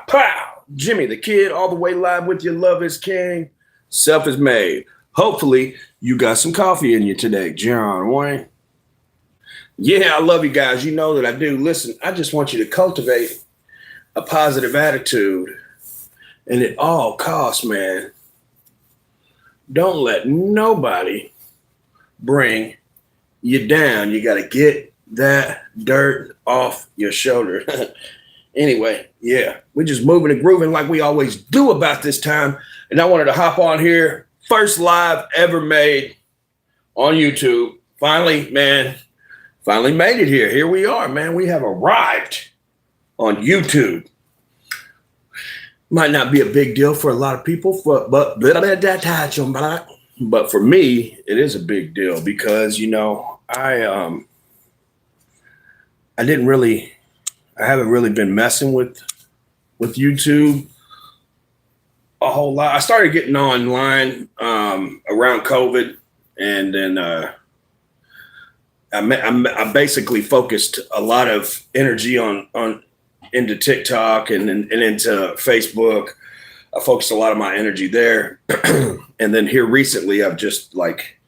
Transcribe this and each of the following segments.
pow. Jimmy the Kid, all the way live with you. Love is king. Self is made. Hopefully, you got some coffee in you today, John Wayne. Yeah, I love you guys. You know that I do. Listen, I just want you to cultivate a positive attitude. And at all costs, man, don't let nobody bring you down. You got to get that dirt off your shoulder. Anyway, yeah, we're just moving and grooving like we always do about this time. And I wanted to hop on here. First live ever made on YouTube. Finally, man, finally made it here. Here we are, man. We have arrived on YouTube. Might not be a big deal for a lot of people, but for me, it is a big deal because, you know, I haven't really been messing with YouTube a whole lot. I started getting online around COVID, and then I basically focused a lot of energy on into TikTok and into Facebook. I focused a lot of my energy there, and then here recently, I've just like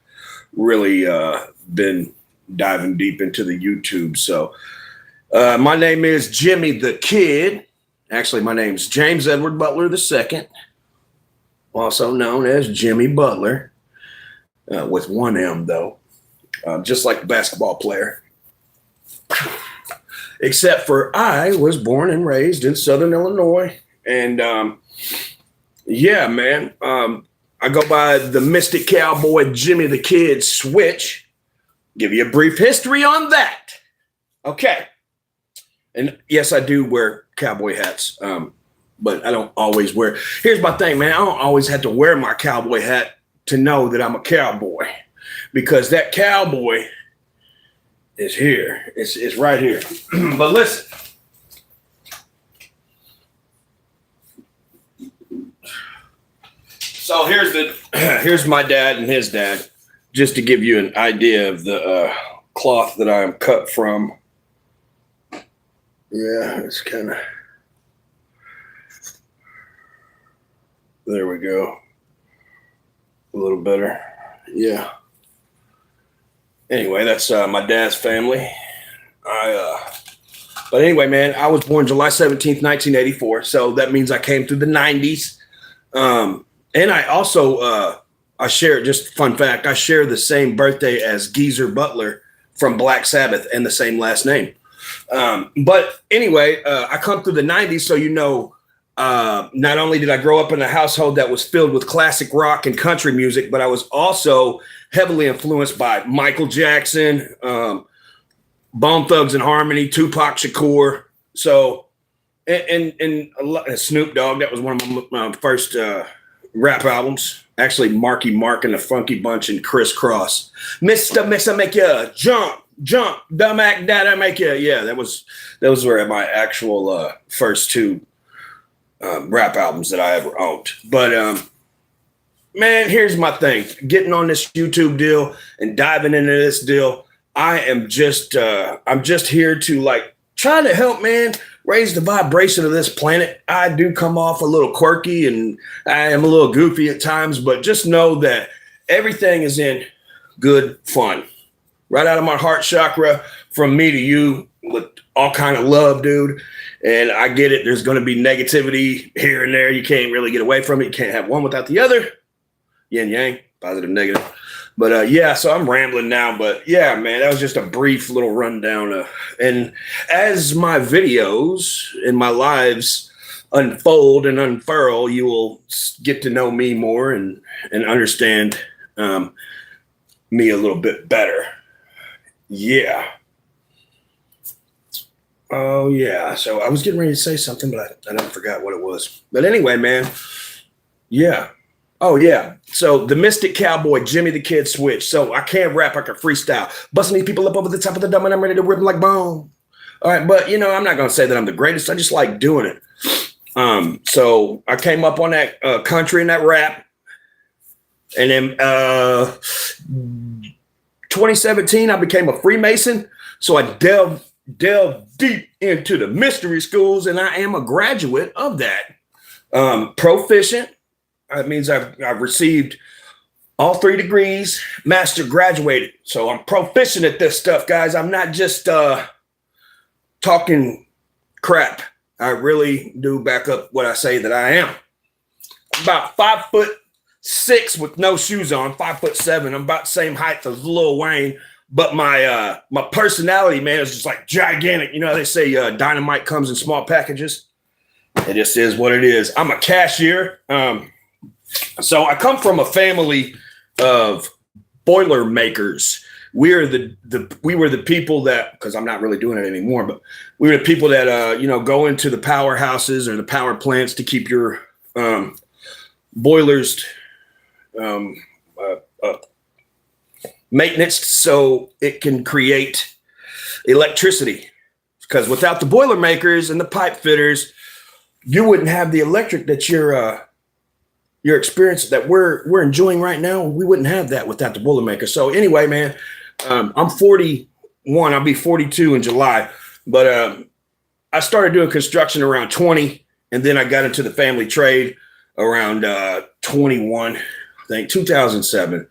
really been diving deep into the YouTube. So my name is Jimmy the Kid. Actually, my name's James Edward Butler II, also known as Jimmy Butler, with one M though, just like the basketball player. Except for I was born and raised in Southern Illinois, and yeah, man, I go by the Mystic Cowboy Jimmy the Kid Switch. Give you a brief history on that. Okay. And yes, I do wear cowboy hats, but I don't always wear. Here's my thing, man. I don't always have to wear my cowboy hat to know that I'm a cowboy, because that cowboy is here. It's right here. But listen. So here's my dad and his dad, just to give you an idea of the cloth that I am cut from. Yeah, it's kind of, there we go. A little better. Yeah. Anyway, that's my dad's family. But anyway, man, I was born July 17th, 1984. So that means I came through the 90s. And I also, I share, just fun fact, I share the same birthday as Geezer Butler from Black Sabbath and the same last name. But anyway, I come through the 90s, so you know, not only did I grow up in a household that was filled with classic rock and country music, but I was also heavily influenced by Michael Jackson, Bone Thugs and Harmony, Tupac Shakur. So, and Snoop Dogg, that was one of my first rap albums. Actually, Marky Mark and the Funky Bunch and Criss Cross. Mr. Mr. Make ya jump. The Mac Dada make ya. Yeah, those were my actual first two rap albums that I ever owned. But man, here's my thing. Getting on this YouTube deal and diving into this deal, I'm just here to like try to help, man, raise the vibration of this planet. I do come off a little quirky and I am a little goofy at times, but just know that everything is in good fun. Right out of my heart chakra, from me to you, with all kind of love, dude. And I get it. There's going to be negativity here and there. You can't really get away from it. You can't have one without the other. Yin yang, positive, negative. But yeah, so I'm rambling now. But yeah, man, that was just a brief little rundown. And as my videos and my lives unfold and unfurl, you will get to know me more and understand me a little bit better. Yeah. Oh, yeah. So I was getting ready to say something, but I forgot what it was. But anyway, man. Yeah. Oh, yeah. So the Mystic Cowboy, Jimmy the Kid Switch. So I can't rap, I can freestyle. Busting these people up over the top of the dome, and I'm ready to rip them like bone. All right. But, you know, I'm not going to say that I'm the greatest. I just like doing it. So I came up on that country and that rap. And then 2017, I became a Freemason. So I delved delve deep into the mystery schools, and I am a graduate of that. Proficient. That means I've received all 3 degrees, master graduated. So I'm proficient at this stuff, guys. I'm not just talking crap. I really do back up what I say that I am. About 5'6" with no shoes on, 5'7". I'm about the same height as Lil Wayne, but my personality, man, is just like gigantic. You know how they say dynamite comes in small packages? It just is what it is. I'm a cashier. So I come from a family of boiler makers. We were the people that, because I'm not really doing it anymore, but we were the people that go into the powerhouses or the power plants to keep your boilers maintenance so it can create electricity. Because without the boiler makers and the pipe fitters, you wouldn't have the electric that your experience that we're enjoying right now. We wouldn't have that without the Boilermaker. So anyway, man, I'm 41. I'll be 42 in July. But I started doing construction around 20, and then I got into the family trade around 21, I think 2007.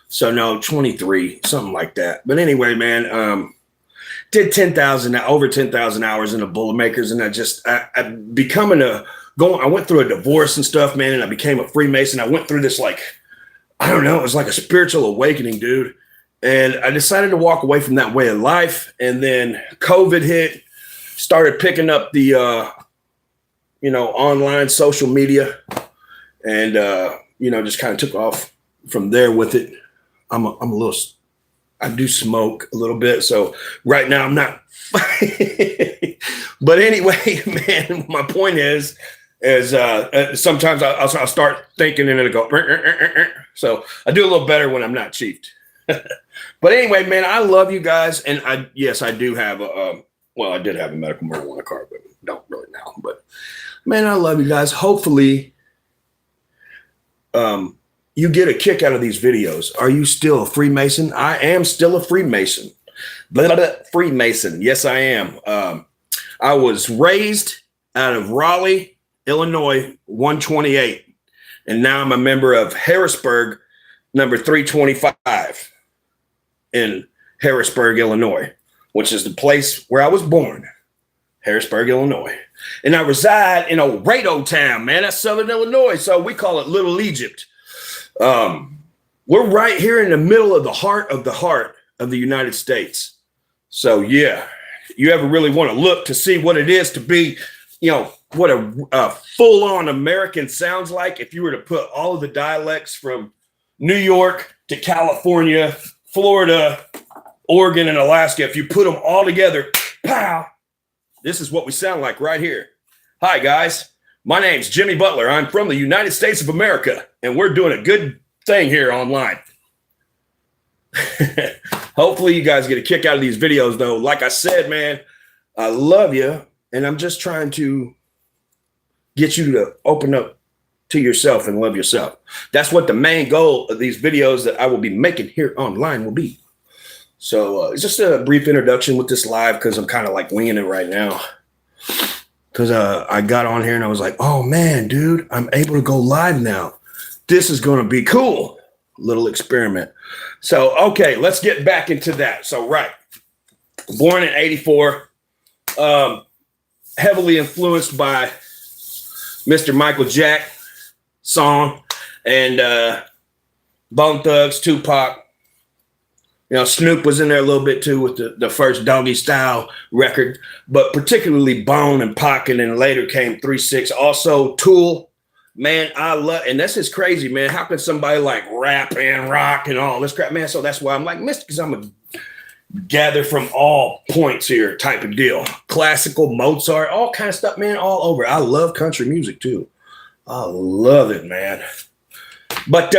So no, 23, something like that. But anyway, man, did over 10,000 hours in the Boilermakers, and I went through a divorce and stuff, man, and I became a Freemason. I went through this, like, I don't know, it was like a spiritual awakening, dude. And I decided to walk away from that way of life. And then COVID hit, started picking up the, online social media, and, just kind of took off from there with it. I do smoke a little bit. So right now I'm not, but anyway, man, my point is sometimes I'll start thinking and it'll go. So I do a little better when I'm not chiefed. But anyway, man, I love you guys. And I do have I did have a medical marijuana card, but don't really now. But man, I love you guys. Hopefully, you get a kick out of these videos. Are you still a Freemason? I am still a Freemason. Freemason. Yes, I am. I was raised out of Raleigh, Illinois, 128. And now I'm a member of Harrisburg, number 325 in Harrisburg, Illinois, which is the place where I was born, Harrisburg, Illinois. And I reside in Laredo town, man. That's Southern Illinois. So we call it Little Egypt. We're right here in the middle of the heart of the United States. So yeah, you ever really want to look to see what it is to be, what a full-on American sounds like if you were to put all of the dialects from New York to California, Florida, Oregon, and Alaska, if you put them all together, pow, this is what we sound like right here. Hi, guys. My name's Jimmy Butler. I'm from the United States of America, and we're doing a good thing here online. Hopefully you guys get a kick out of these videos, though. Like I said, man, I love you, and I'm just trying to get you to open up to yourself and love yourself. That's what the main goal of these videos that I will be making here online will be. So it's just a brief introduction with this live because I'm kind of like winging it right now. Because I got on here and I was like, oh, man, dude, I'm able to go live now. This is going to be cool. Little experiment. So, okay, let's get back into that. So, right. Born in 84. Heavily influenced by Mr. Michael Jack song and Bone Thugs, Tupac. Snoop was in there a little bit too with the first Doggy Style record, but particularly Bone and Pac, and then later came 3 6. Also Tool, man, I love, and this is crazy, man. How can somebody like rap and rock and all this crap, man? So that's why I'm like, because I'm a gather from all points here type of deal. Classical, Mozart, all kind of stuff, man, all over. I love country music too. I love it, man. But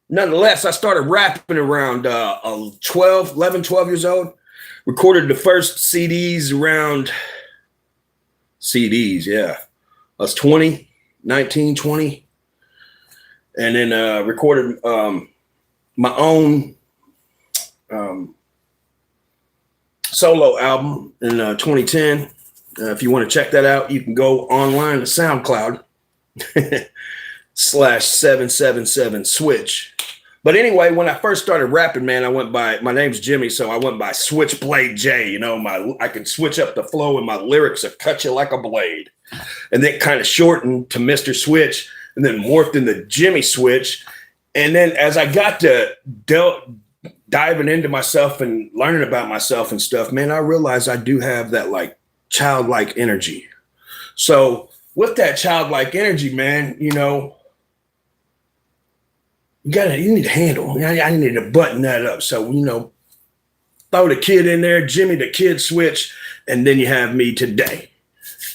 nonetheless, I started rapping around 12 years old. Recorded the first CDs around yeah. I was 19, 20. And then recorded my own solo album in 2010. If you want to check that out, you can go online to SoundCloud /777 switch. But anyway, when I first started rapping, man, I went by, my name's Jimmy, so I went by Switchblade J. You know, I can switch up the flow and my lyrics will cut you like a blade. And then kind of shortened to Mr. Switch and then morphed into Jimmy Switch. And then as I got to diving into myself and learning about myself and stuff, man, I realized I do have that like childlike energy. So with that childlike energy, man, you know, you need to handle. I need to button that up. So, you know, throw the kid in there, Jimmy the Kid Switch, and then you have me today.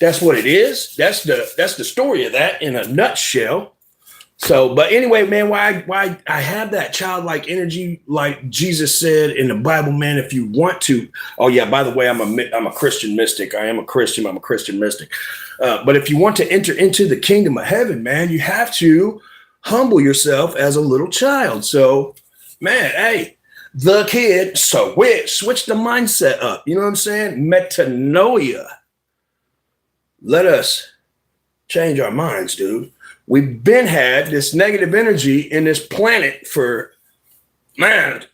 That's what it is. That's the story of that in a nutshell. So, but anyway, man, why I have that childlike energy, like Jesus said in the Bible, man, if you want to. Oh yeah, by the way, I'm a Christian mystic. I am a Christian. I'm a Christian mystic. But if you want to enter into the kingdom of heaven, man, you have to humble yourself as a little child. So, man, hey, the kid, so switch the mindset up. You know what I'm saying? Metanoia. Let us change our minds, dude. We've been had this negative energy in this planet for, man,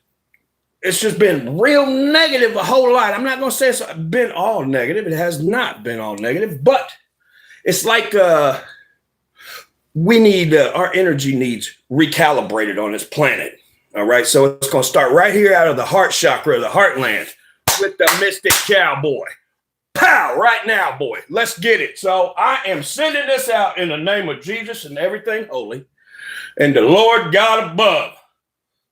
it's just been real negative a whole lot. I'm not going to say it's been all negative. It has not been all negative, but it's like we need, our energy needs recalibrated on this planet. All right. So it's going to start right here out of the heart chakra, the heartland, with the mystic cowboy. Pow, right now, boy. Let's get it. So I am sending this out in the name of Jesus and everything holy and the Lord God above.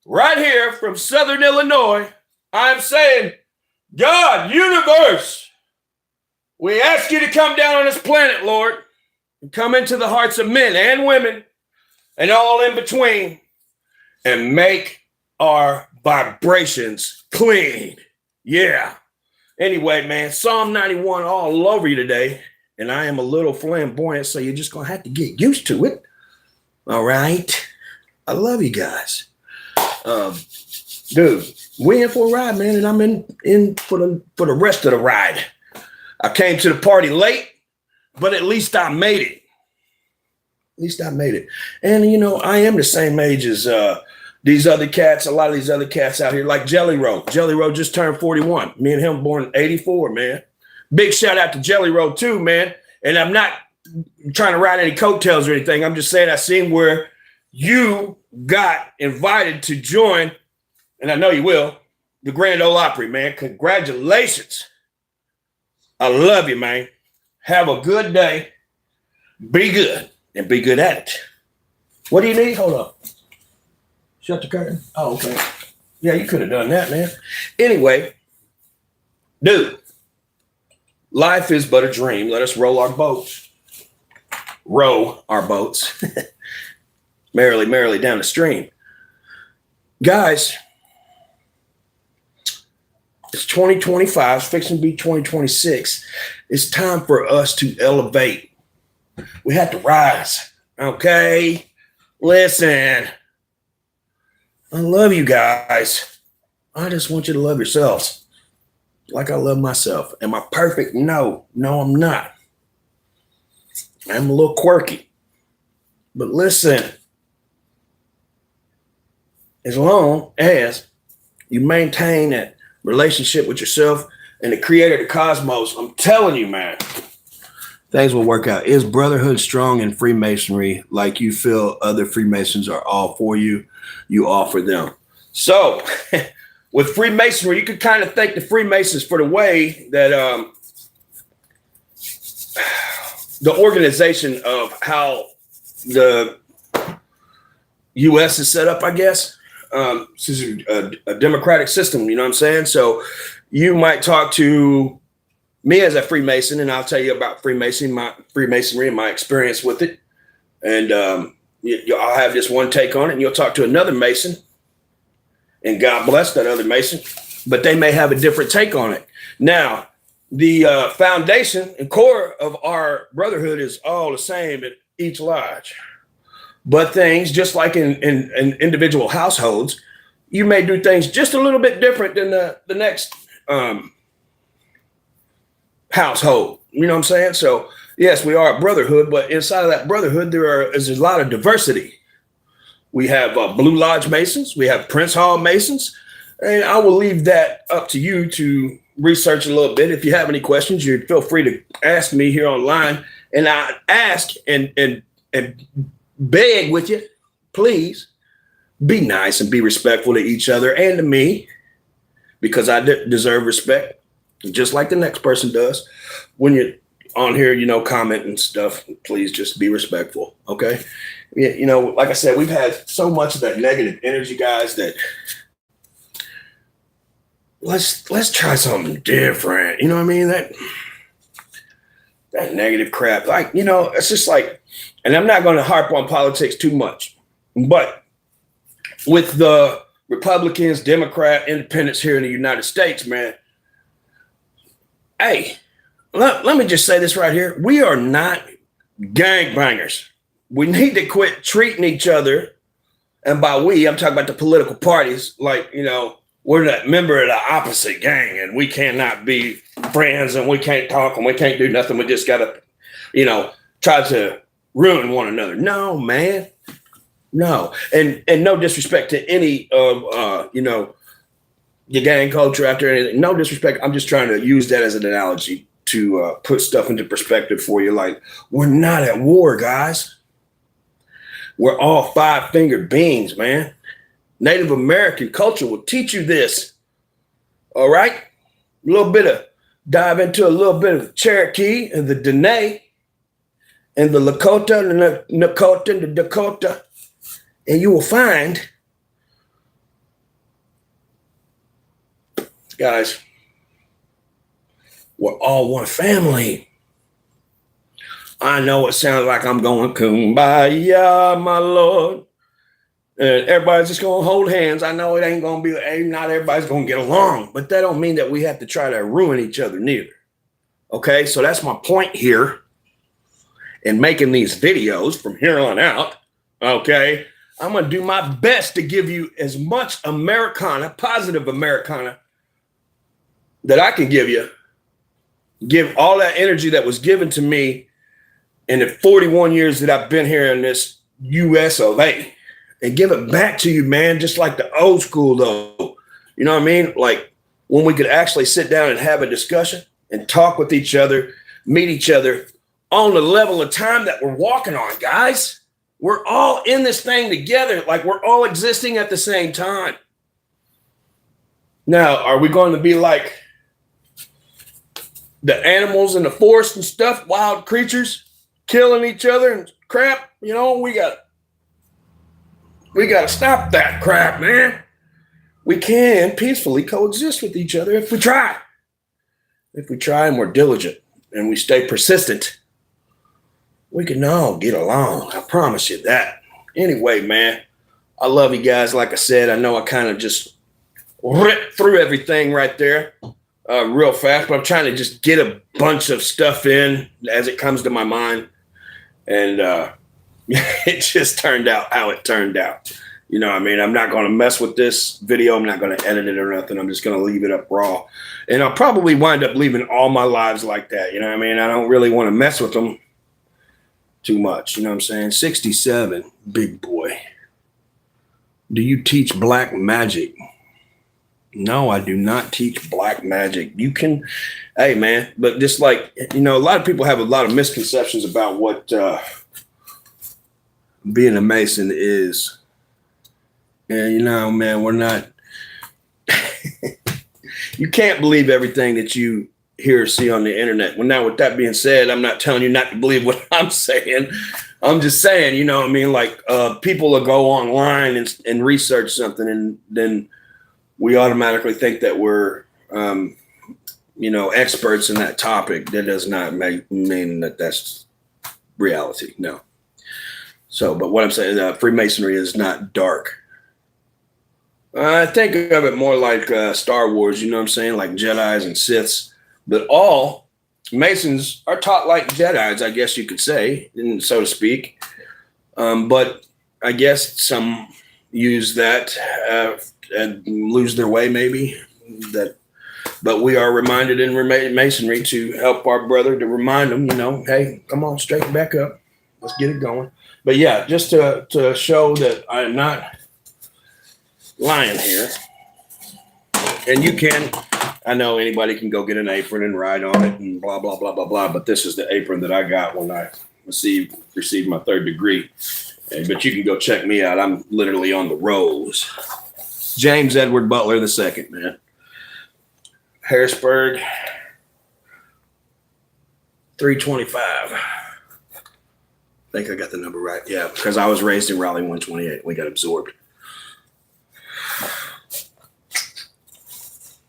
Right here from Southern Illinois, I'm saying, God, universe, we ask you to come down on this planet, Lord, and come into the hearts of men and women and all in between and make our vibrations clean. Yeah. Anyway, man, Psalm 91 all over you today, and I am a little flamboyant, so you're just going to have to get used to it. All right? I love you guys. Dude, we in for a ride, man, and I'm in for the rest of the ride. I came to the party late, but at least I made it. At least I made it. And, you know, I am the same age as these other cats, a lot of these other cats out here, like Jelly Roll. Jelly Roll just turned 41. Me and him born in 84, man. Big shout out to Jelly Roll too, man. And I'm not trying to ride any coattails or anything. I'm just saying I seen where you got invited to join, and I know you will, the Grand Ole Opry, man. Congratulations. I love you, man. Have a good day. Be good, and be good at it. What do you need? Hold on. Shut the curtain. Oh, okay. Yeah, you could have done that, man. Anyway, dude, life is but a dream. Let us roll our boats. Row our boats. merrily, merrily down the stream. Guys, it's 2025. It's fixing to be 2026. It's time for us to elevate. We have to rise. Okay? Listen. I love you guys. I just want you to love yourselves like I love myself. Am I perfect? No, I'm not. I'm a little quirky. But listen, as long as you maintain that relationship with yourself and the creator of the cosmos, I'm telling you, man, things will work out. Is brotherhood strong in Freemasonry like you feel other Freemasons are all for you? You all for them. So with Freemasonry, you could kind of thank the Freemasons for the way that the organization of how the U.S. is set up, I guess. This is a democratic system, you know what I'm saying? So you might talk to me as a Freemason, and I'll tell you about Freemasonry and my experience with it. And I'll have just one take on it, and you'll talk to another Mason, and God bless that other Mason, but they may have a different take on it. Now, the foundation and core of our brotherhood is all the same at each lodge. But things, just like in individual households, you may do things just a little bit different than the next household. You know what I'm saying? So yes, we are a brotherhood, but inside of that brotherhood, there's a lot of diversity. We have Blue Lodge Masons, we have Prince Hall Masons, and I will leave that up to you to research a little bit. If you have any questions, you feel free to ask me here online, and I ask and beg with you, please be nice and be respectful to each other and to me, because I deserve respect, just like the next person does. When you're on here, comment and stuff, please just be respectful, okay? Like I said, we've had so much of that negative energy, guys, that let's try something different. You know what I mean? That negative crap, it's just like, and I'm not going to harp on politics too much, but with the Republicans, Democrat, independents here in the United States, man, hey, let me just say this right here. We are not gangbangers. We need to quit treating each other, and by we, I'm talking about the political parties, like, we're that member of the opposite gang and we cannot be friends and we can't talk and we can't do nothing. We just got to, try to ruin one another. No, man. No. And no disrespect to any of, your gang culture out there. Anything. No disrespect. I'm just trying to use that as an analogy to put stuff into perspective for you. Like, we're not at war, guys. We're all five-fingered beings, man. Native American culture will teach you this. All right? Dive into a little bit of Cherokee and the Dene and the Lakota and the Nakota and the Dakota. And you will find, guys, we're all one family. I know it sounds like I'm going kumbaya, my Lord. And everybody's just going to hold hands. I know it ain't going to be, not everybody's going to get along, but that don't mean that we have to try to ruin each other neither. Okay, so that's my point here in making these videos from here on out. Okay, I'm going to do my best to give you as much Americana, positive Americana, that I can give you. Give all that energy that was given to me in the 41 years that I've been here in this US of A. And give it back to you, man, just like the old school, though. You know what I mean? Like when we could actually sit down and have a discussion and talk with each other, meet each other on the level of time that we're walking on, guys. We're all in this thing together, like we're all existing at the same time. Now, are we going to be like the animals in the forest and stuff, wild creatures, killing each other and crap? We got to stop that crap, man. We can peacefully coexist with each other if we try. If we try and we're diligent and we stay persistent, we can all get along. I promise you that. Anyway, man, I love you guys. Like I said, I know I kind of just ripped through everything right there real fast, but I'm trying to just get a bunch of stuff in as it comes to my mind. And it just turned out how it turned out. You know what I mean? I'm not going to mess with this video. I'm not going to edit it or nothing. I'm just going to leave it up raw. And I'll probably wind up leaving all my lives like that. You know what I mean? I don't really want to mess with them too much. You know what I'm saying? 67, big boy. Do you teach black magic? No, I do not teach black magic. You can, hey, man, but just like, a lot of people have a lot of misconceptions about what being a Mason is. And, man, we're not, you can't believe everything that you hear or see on the internet. Well, now, with that being said, I'm not telling you not to believe what I'm saying. I'm just saying, you know what I mean? Like, people will go online and research something, and then we automatically think that we're, experts in that topic. That does not mean that that's reality. No. So, but what I'm saying, Freemasonry is not dark. I think of it more like Star Wars, you know what I'm saying? Like Jedis and Siths. But all Masons are taught like Jedis, I guess you could say, so to speak. But I guess some use that and lose their way, maybe. That But we are reminded in Masonry to help our brother, to remind them, hey, come on, straighten back up. Let's get it going. But yeah, just to show that I am not lying here. And you can, I know anybody can go get an apron and ride on it and blah, blah, blah, blah, blah. But this is the apron that I got when I received my 3rd degree. But you can go check me out. I'm literally on the rolls. James Edward Butler II, man. Harrisburg, 325. I think I got the number right. Yeah, because I was raised in Raleigh 128. We got absorbed.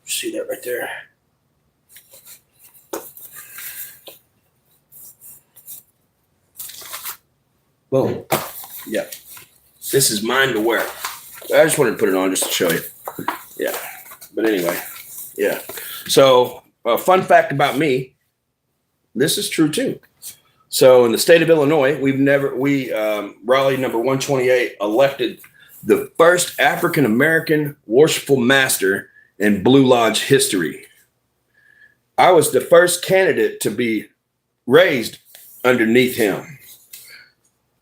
See that right there? Boom. Yeah. This is mine to wear. I just wanted to put it on just to show you. Yeah. But anyway, yeah. So, fun fact about me, this is true too. So in the state of Illinois, Raleigh number 128 elected the first African-American worshipful master in Blue Lodge history. I was the first candidate to be raised underneath him.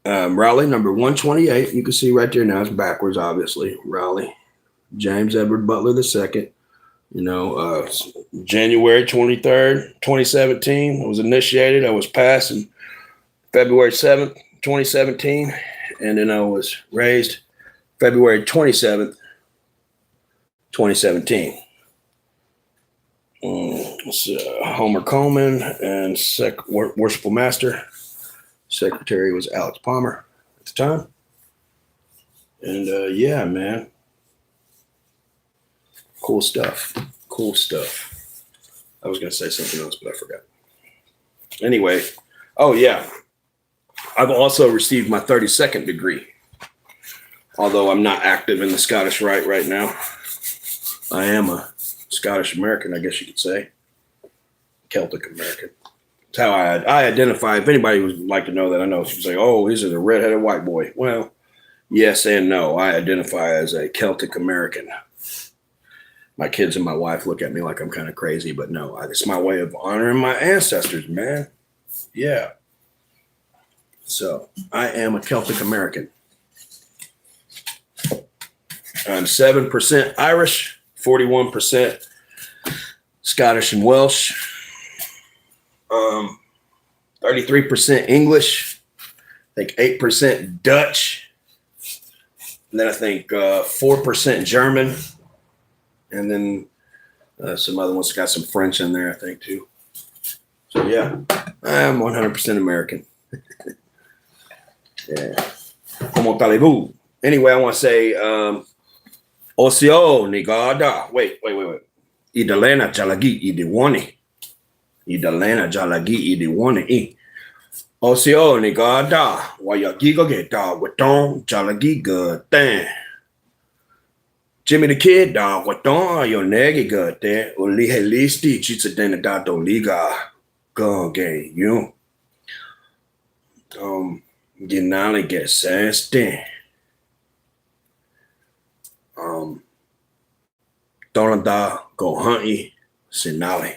Raleigh number 128, you can see right there now, it's backwards, obviously. Raleigh, James Edward Butler II. January 23rd, 2017, I was initiated. I was passed in February 7th, 2017. And then I was raised February 27th, 2017. Homer Coleman and Worshipful Master. Secretary was Alex Palmer at the time. And yeah, man. Cool stuff. Cool stuff. I was going to say something else, but I forgot. Anyway. Oh, yeah. I've also received my 32nd degree. Although I'm not active in the Scottish Rite right now. I am a Scottish American, I guess you could say. Celtic American. That's how I identify. If anybody would like to know that, I know people say, oh, he's a redheaded white boy. Well, yes and no. I identify as a Celtic American. My kids and my wife look at me like I'm kind of crazy, but no, it's my way of honoring my ancestors, man. Yeah. So I am a Celtic American. I'm 7% Irish, 41% Scottish and Welsh, 33% English, I think 8% Dutch, and then I think 4% German, and then some other ones got some French in there, I think, too. So, yeah, I am 100% American. Yeah. Como talibou. Anyway, I want to say, Osio Nigada. Wait. Idalena Jalagi Idiwani. Idalena Jalagi Idiwani. Osio Nigada. Wayagigo Geta Waton Jalagiga Dan. Jimmy the Kid Dog Waton Yo Negiga Dan. Ulihe Listi Chitsadena Dato Liga. Go game you. Ginali get sassy. Donada go hunty Sinali.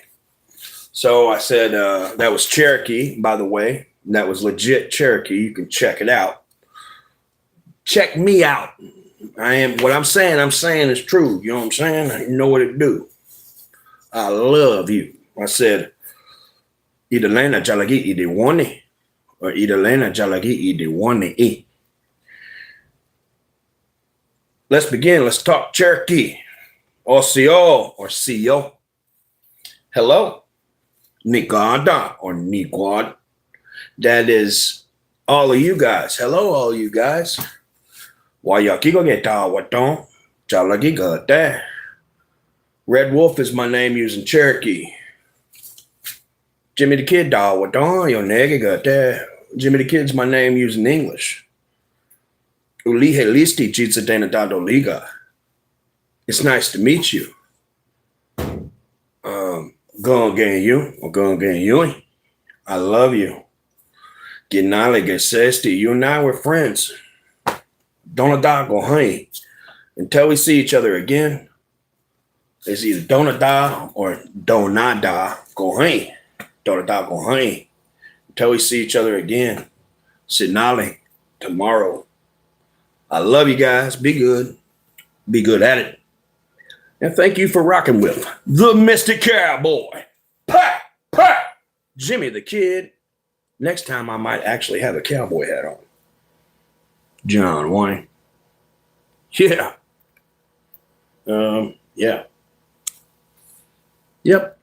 So I said that was Cherokee, by the way. That was legit Cherokee. You can check it out. Check me out. What I'm saying is true. You know what I'm saying? You know what it do. I love you. I said Idalena Jalagi Idiwani or Idalena Jalagi Idiwani. Let's begin. Let's talk Cherokee. Osio or Sio. Hello. Nigada or Niguad. That is all of you guys. Hello, all of you guys. Wayakigo geta waton. Jalagiga da. Red Wolf is my name using Cherokee. Jimmy the Kid da waton yo negiga da. Jimmy the Kid's my name using English. Ulihe listi jitsa dena dado liga. It's nice to meet you. Go again, you. Or go again, you. I love you. Ginale gesesti. You and I were friends. Don't go honey. Until we see each other again. It's either Dona Da or Dona Da go hang. Dona Da go hang. Until we see each other again. Sinale tomorrow. I love you guys. Be good. Be good at it. And thank you for rocking with the Mystic Cowboy. Pat, Pat, Jimmy the Kid. Next time I might actually have a cowboy hat on. John Wayne. Yeah. Yeah. Yep.